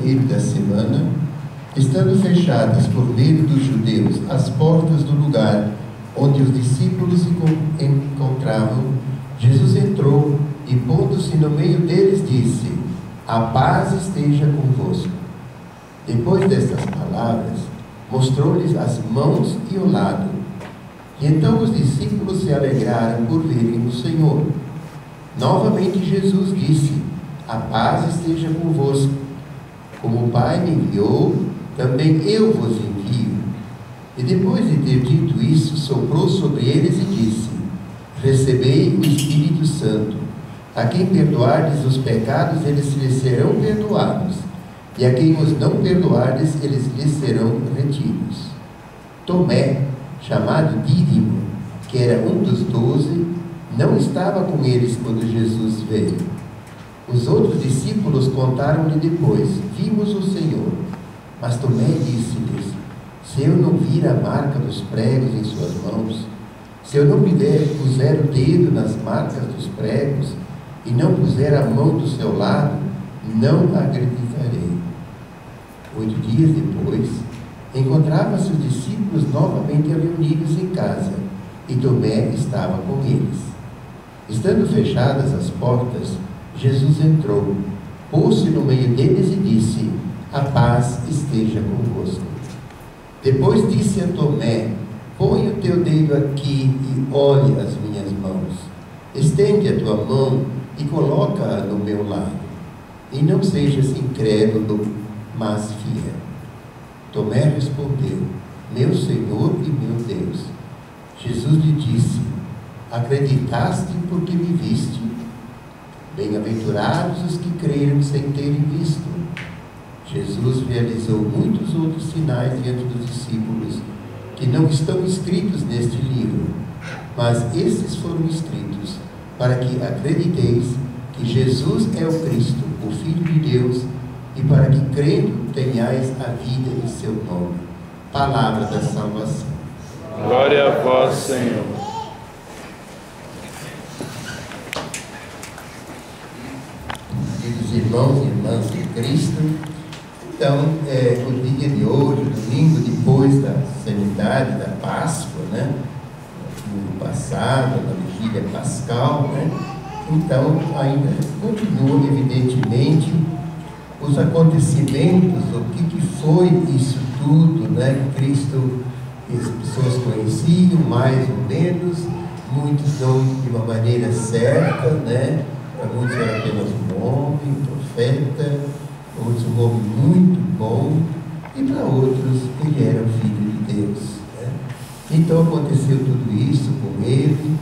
primeiro da semana, estando fechadas por medo dos judeus as portas do lugar onde os discípulos se encontravam, Jesus entrou e, pondo-se no meio deles, disse: a paz esteja convosco. Depois destas palavras, mostrou-lhes as mãos e o lado. E então os discípulos se alegraram por verem o Senhor. Novamente Jesus disse: a paz esteja convosco. Como o Pai me enviou, também eu vos envio. E depois de ter dito isso, soprou sobre eles e disse: recebei o Espírito Santo. A quem perdoardes os pecados, eles lhes serão perdoados, e a quem os não perdoardes, eles lhes serão retidos. Tomé, chamado Dídimo, que era um dos 12, não estava com eles quando Jesus veio. Os outros discípulos contaram-lhe depois: vimos o Senhor. Mas Tomé disse-lhes: se eu não vir a marca dos pregos em suas mãos, se eu não puser o dedo nas marcas dos pregos, e não puser a mão do seu lado, não acreditarei. 8 dias depois, encontravam-se os discípulos novamente reunidos em casa, e Tomé estava com eles. Estando fechadas as portas, Jesus entrou, pôs-se no meio deles e disse: a paz esteja convosco. Depois disse a Tomé: põe o teu dedo aqui e olhe as minhas mãos. Estende a tua mão e coloca-a no meu lado. E não sejas incrédulo, mas fiel. Tomé respondeu: meu Senhor e meu Deus. Jesus lhe disse: acreditaste porque me viste? Bem-aventurados os que creram sem terem visto. Jesus realizou muitos outros sinais diante dos discípulos, que não estão escritos neste livro, mas esses foram escritos para que acrediteis que Jesus é o Cristo, o Filho de Deus, e para que, crendo, tenhais a vida em seu nome. Palavra da salvação. Glória a vós, Senhor. Queridos irmãos e irmãs de Cristo, então, o dia de hoje, o domingo depois da solenidade da Páscoa, né? No passado, na vigília pascal, né? Então, ainda continuam, evidentemente, os acontecimentos, o que foi isso tudo, né? Cristo, as pessoas conheciam mais ou menos, muitos não de uma maneira certa, né? Para muitos era apenas um homem, um profeta, outros um homem muito bom, e para outros ele era o Filho de Deus, né? Então aconteceu tudo isso com ele,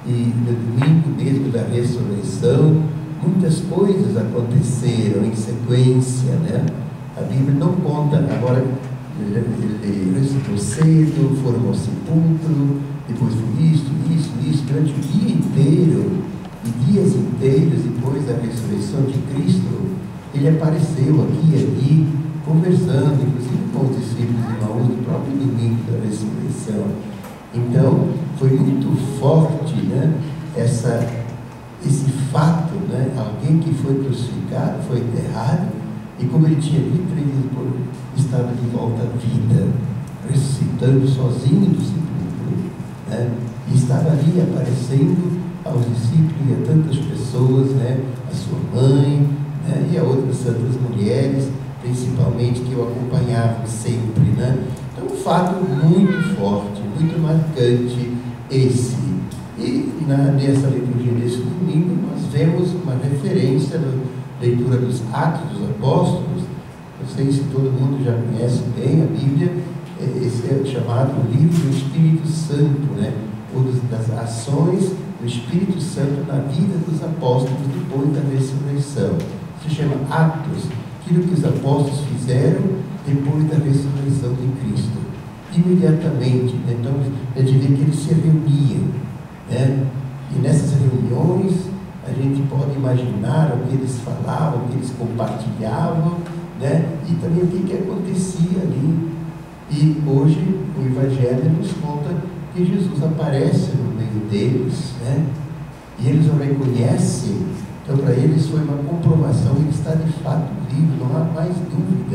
e no domingo mesmo da ressurreição, muitas coisas aconteceram em sequência, né? A Bíblia não conta, agora ele ressuscitou cedo, foram ao sepulcro, depois foi isso, durante o dia inteiro, e dias inteiros depois da ressurreição de Cristo, ele apareceu aqui e ali, conversando, inclusive com os discípulos de Emaús, no próprio domingo da ressurreição. Então, foi muito forte, né, esse fato, né, alguém que foi crucificado, foi enterrado, e como ele tinha dito, ele estava de volta à vida, ressuscitando sozinho do sepulcro, né, e estava ali aparecendo aos discípulos e a tantas pessoas, né, a sua mãe, né, e a outras santas mulheres, principalmente, que o acompanhavam sempre, né? Então, um fato muito forte, muito marcante esse. E nessa liturgia desse domingo, nós vemos uma referência na leitura dos Atos dos Apóstolos. Não sei se todo mundo já conhece bem a Bíblia, esse é chamado livro do Espírito Santo, né? Ou das ações do Espírito Santo na vida dos apóstolos depois da ressurreição. Se chama Atos, aquilo que os apóstolos fizeram depois da ressurreição de Cristo. Imediatamente, né? Então, a gente vê que eles se reuniam, né? E nessas reuniões, a gente pode imaginar o que eles falavam, o que eles compartilhavam, né? E também o que acontecia ali. E hoje, o Evangelho nos conta que Jesus aparece no meio deles, né? E eles o reconhecem. Então, para eles foi uma comprovação, ele está de fato vivo, não há mais dúvida.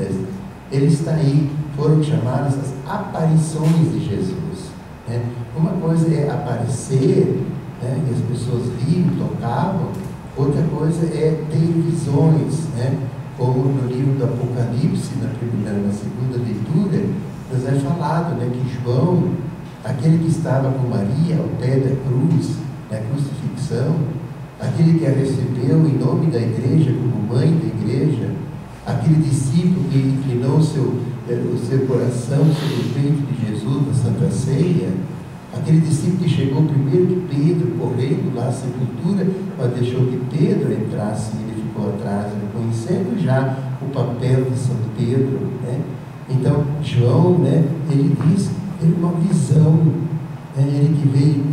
ele está aí. Foram chamadas as aparições de Jesus, né? Uma coisa é aparecer, né, e as pessoas riam, tocavam. Outra coisa é ter visões, né? Como no livro do Apocalipse, na segunda leitura, nos é falado, né, que João, aquele que estava com Maria ao pé da cruz, na crucifixão, aquele que a recebeu em nome da igreja, como mãe da igreja, aquele discípulo que inclinou o seu coração sobre o peito de Jesus na Santa Ceia, aquele discípulo que chegou primeiro que Pedro, correndo lá à sepultura, mas deixou que Pedro entrasse e ele ficou atrás, reconhecendo já o papel de São Pedro, né? Então, João, né, ele diz, teve uma visão, né, ele que veio,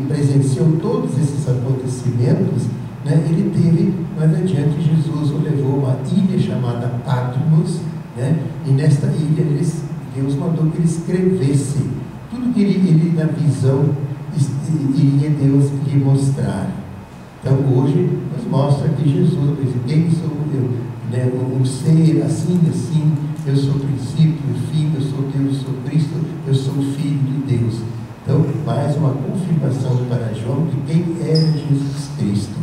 presenciou todos esses acontecimentos, né, ele teve, mais adiante, Jesus o levou a uma ilha chamada Patmos, né, e nesta ilha Deus mandou que ele escrevesse tudo que ele na visão iria Deus lhe mostrar. Então hoje nos mostra que Jesus diz, quem sou eu? Né? Um ser assim, eu sou o princípio, o fim, eu sou Deus, eu sou Cristo, eu sou o Filho de Deus. Então, mais uma confirmação para João de quem era Jesus Cristo.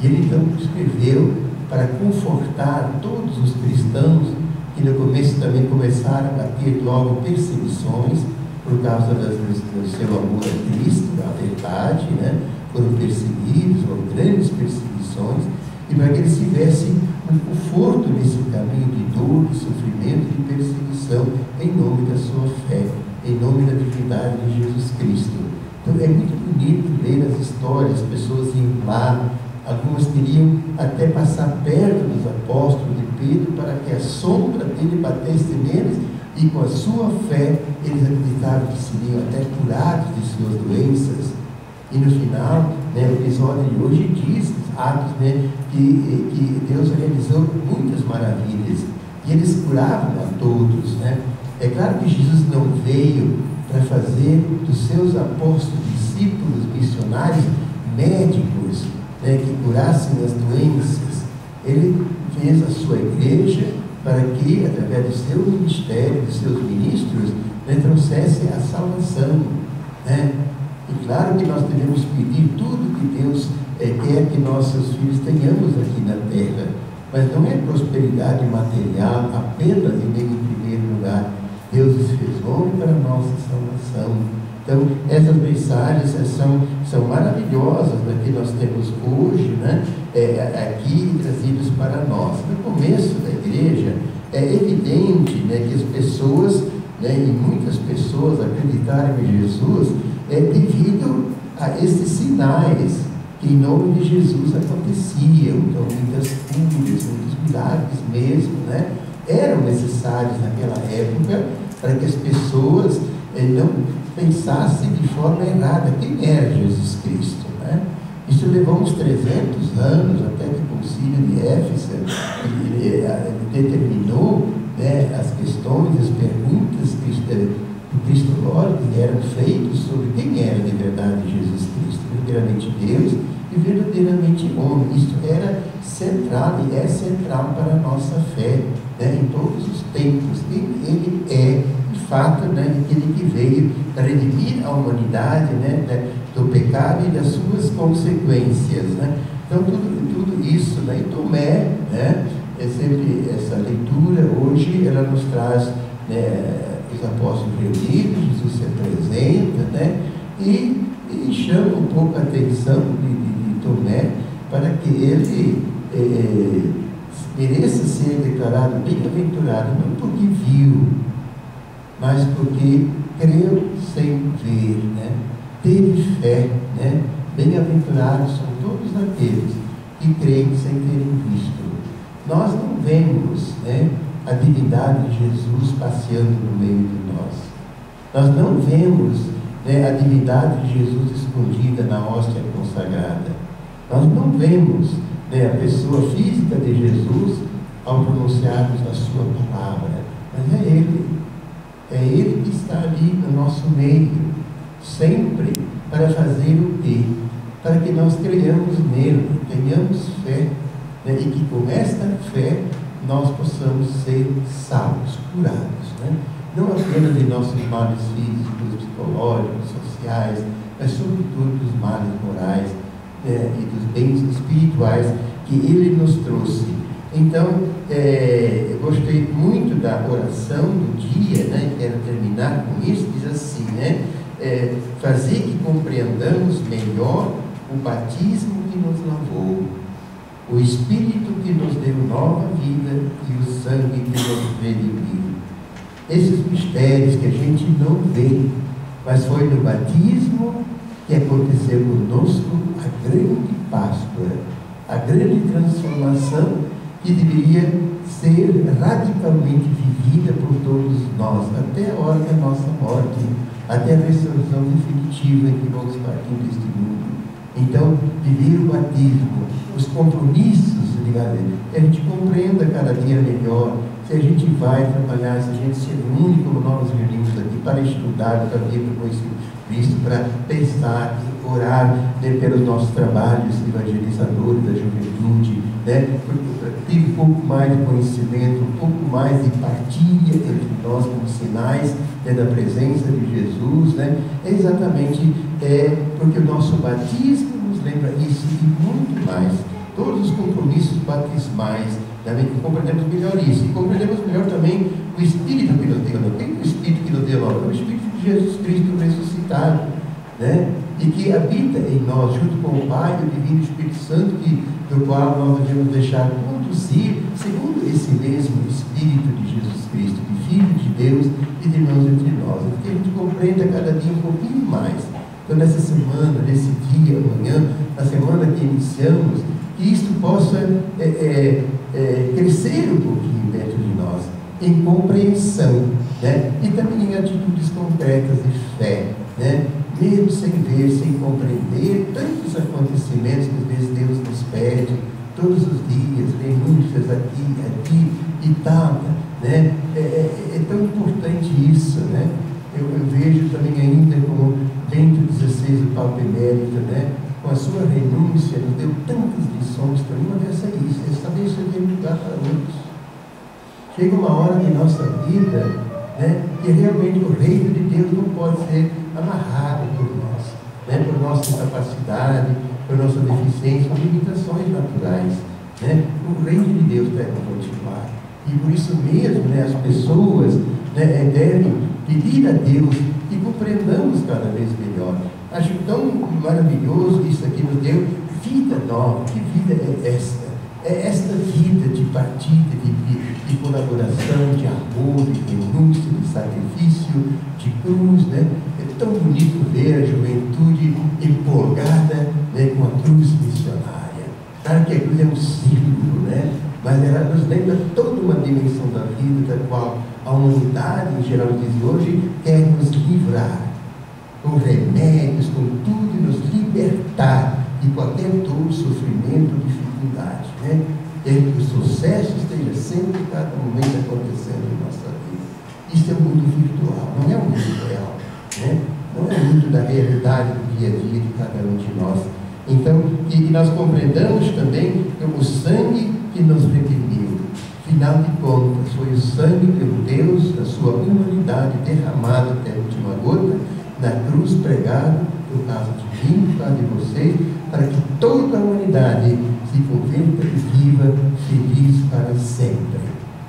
E ele então escreveu para confortar todos os cristãos que no começo também começaram a ter logo perseguições por causa do seu amor a Cristo, da verdade, né? Foram perseguidos, foram grandes perseguições, e para que eles tivessem um conforto nesse caminho de dor, de sofrimento, de perseguição, em nome da sua fé, em nome da divindade de Jesus Cristo. Então é muito bonito ler as histórias, as pessoas iam lá, algumas queriam até passar perto dos apóstolos de Pedro para que a sombra dele batesse neles, e com a sua fé eles acreditavam que seriam até curados de suas doenças. E no final, né, o episódio de hoje diz, Atos, né, que Deus realizou muitas maravilhas e eles curavam a todos, né? É claro que Jesus não veio para fazer dos seus apóstolos, discípulos, missionários, médicos, né, que curassem as doenças. Ele fez a sua igreja para que, através do seu ministério, dos seus ministros, né, trouxesse a salvação, né? E claro que nós devemos pedir tudo que Deus quer que nossos filhos tenhamos aqui na terra, mas não é prosperidade material apenas e nem em primeiro lugar. Deus se fez homem para a nossa salvação. Então, essas mensagens são maravilhosas, né, que nós temos hoje, né, aqui trazidas para nós. No começo da igreja, é evidente, né, que as pessoas, né, e muitas pessoas acreditaram em Jesus devido a esses sinais que em nome de Jesus aconteciam. Então, muitas curas, muitos milagres mesmo, né, eram necessários naquela época para que as pessoas não pensassem de forma errada quem era Jesus Cristo, né? Isso levou uns 300 anos até que o concílio de Éfeso determinou, né, as questões, as perguntas cristológicas que eram feitas sobre quem era de verdade Jesus Cristo, verdadeiramente Deus e verdadeiramente homem. Isso era central e é central para a nossa fé, né, em todos os tempos. Ele é, de fato, né, aquele que veio para redimir a humanidade, né, do pecado e das suas consequências, né? Então, tudo isso, né? E Tomé, né, é sempre essa leitura, hoje ela nos traz, né, os apóstolos reunidos, Jesus se apresenta, né, e chama um pouco a atenção de Tomé para que ele mereça ser declarado bem-aventurado, não porque viu, mas porque creu sem ver, né? Teve fé, né? Bem-aventurados são todos aqueles que creem sem terem visto. Nós não vemos, né, a divindade de Jesus passeando no meio de nós. Nós não vemos, né, a divindade de Jesus escondida na hóstia consagrada. Nós não vemos, né, a pessoa física de Jesus ao pronunciarmos a sua palavra. Mas é Ele que está ali no nosso meio, sempre para fazer o quê? Para que nós creiamos nele, tenhamos fé, né? E que com esta fé nós possamos ser salvos, curados, né? Não apenas de nossos males físicos, psicológicos, sociais, mas sobretudo dos males morais, e dos bens espirituais que Ele nos trouxe. Então, eu gostei muito da oração do dia, né? Quero terminar com isso. Diz assim, né? Fazer que compreendamos melhor o batismo que nos lavou, o Espírito que nos deu nova vida e o sangue que nos redimiu. Esses mistérios que a gente não vê, mas foi no batismo que aconteceu conosco a grande Páscoa, a grande transformação que deveria ser radicalmente vivida por todos nós, até a hora da nossa morte, até a ressurreição definitiva em que vamos partir deste mundo. Então, viver o batismo, os compromissos ligados a ele, que a gente compreenda cada dia melhor, se a gente vai trabalhar, se a gente se reúne como nós nos reunimos aqui para estudar, para vir para conhecer Cristo, para pensar e orar, né, pelos nossos trabalhos evangelizadores da juventude, né, para ter um pouco mais de conhecimento, um pouco mais de partilha entre nós como sinais, né, da presença de Jesus, né, é exatamente porque o nosso batismo nos lembra isso e muito mais. Todos os compromissos batismais, também que compreendemos melhor isso, e compreendemos melhor também o Espírito que nos deu. Não tem o Espírito que nos deu, não, é o Espírito de Jesus Cristo ressuscitado, né? E que habita em nós, junto com o Pai, o Divino Espírito Santo, do qual nós devemos deixar conduzir, segundo esse mesmo Espírito de Jesus Cristo, de Filho de Deus e de irmãos entre nós, que a gente compreenda cada dia um pouquinho mais. Então, nessa semana, nesse dia, amanhã, na semana que iniciamos, que isto possa crescer um pouquinho dentro de nós, em compreensão, né? E também em atitudes concretas de fé, né? Mesmo sem ver, sem compreender tantos acontecimentos que às vezes Deus nos pede todos os dias, renúncias aqui e tal, né? É tão importante isso, né? Eu vejo também ainda como Bento XVI, o Papa Emérito, né? Com a sua renúncia, nos deu tantas lições, também uma dessa é isso, é saber servir lugar para outros. Chega uma hora em nossa vida, né, que realmente o reino de Deus não pode ser amarrado por nós, né, por nossa incapacidade, por nossa deficiência, por limitações naturais, né. O reino de Deus deve continuar. E por isso mesmo, né, as pessoas, né, devem pedir a Deus que compreendamos cada vez melhor. Acho tão maravilhoso isso aqui nos deu vida nova. Que vida é esta? É esta vida de partilha, de colaboração, de amor, de renúncia, de sacrifício, de cruz, né? É tão bonito ver a juventude empolgada, né, com a cruz missionária. Claro que a cruz é um símbolo, né? Mas ela nos lembra toda uma dimensão da vida da qual a humanidade, em geral, diz hoje, quer nos livrar, com remédios, com tudo, e nos libertar de qualquer dor, sofrimento, dificuldade, né? E que o sucesso esteja sempre, cada momento, acontecendo em nossa vida. Isso é um mundo virtual, não é um mundo real, né? Não é um mundo da realidade do dia a dia de cada um de nós. Então, que nós compreendamos também o sangue que nos redimiu. Afinal de contas, foi o sangue pelo Deus da sua humanidade derramado até a última gota, na cruz pregado, por causa de mim, por causa de vocês, para que toda a humanidade se converta e viva feliz para sempre.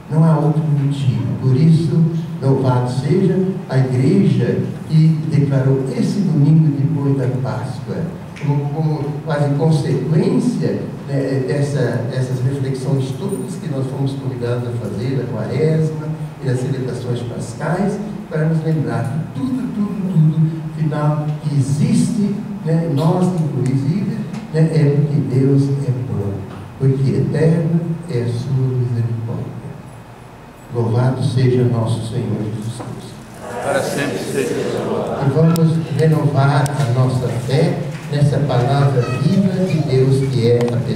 Não há outro motivo. Por isso, louvado seja a igreja que declarou esse domingo depois da Páscoa, como quase consequência, né, dessas reflexões todas que nós fomos convidados a fazer da Quaresma e das celebrações pascais, para nos lembrar que tudo, afinal, que existe, né, nós inclusive, né, é porque Deus é bom, porque eterna é a sua misericórdia. Louvado seja nosso Senhor Jesus Cristo. Para sempre seja louvado. E vamos renovar a nossa fé nessa palavra viva de Deus que é a pessoa.